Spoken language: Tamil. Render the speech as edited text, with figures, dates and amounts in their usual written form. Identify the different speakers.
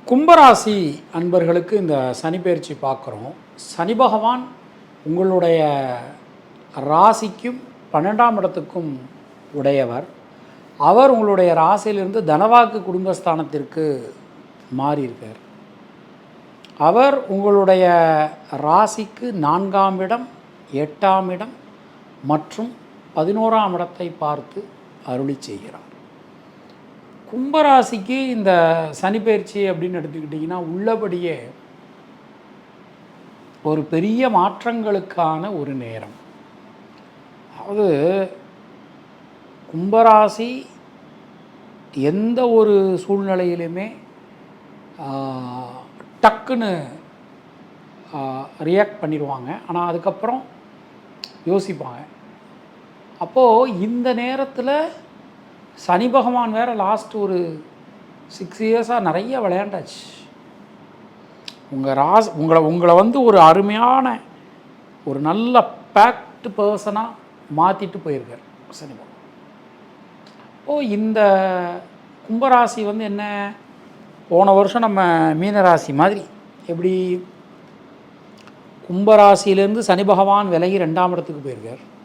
Speaker 1: கும்பராசி அன்பர்களுக்கு இந்த சனி பயிற்சி பார்க்குறோம். சனி பகவான் உங்களுடைய ராசிக்கும் 12ஆம் இடத்துக்கும் உடையவர். அவர் உங்களுடைய ராசியிலிருந்து தனவாக்கு குடும்பஸ்தானத்திற்கு மாறியிருக்கார். அவர் உங்களுடைய ராசிக்கு 4ஆம் இடம், 8ஆம் இடம் மற்றும் 11ஆம் இடத்தை பார்த்து அருளி செய்கிறார். கும்பராசிக்கு இந்த சனி பயிற்சி அப்படின்னு எடுத்துக்கிட்டிங்கன்னா உள்ளபடியே ஒரு பெரிய மாற்றங்களுக்கான ஒரு நேரம். அதாவது கும்பராசி எந்த ஒரு சூழ்நிலையிலுமே டக்குன்னு ரியாக்ட் பண்ணிடுவாங்க. ஆனால் அதுக்கப்புறம் யோசிப்பாங்க. அப்போது இந்த நேரத்தில் சனி பகவான் வேறு லாஸ்ட் ஒரு 6 இயர்ஸாக நிறைய விளையாண்டாச்சு. உங்களை வந்து ஒரு அருமையான ஒரு நல்ல பேக்டு பர்சனாக மாற்றிட்டு போயிருக்கார் சனி பகவான். இந்த கும்பராசி வந்து என்ன, போன வருஷம் நம்ம மீனராசி மாதிரி எப்படி கும்பராசியிலேருந்து சனி பகவான் விலகி 2ஆம் இடத்துக்கு போயிருக்கார்.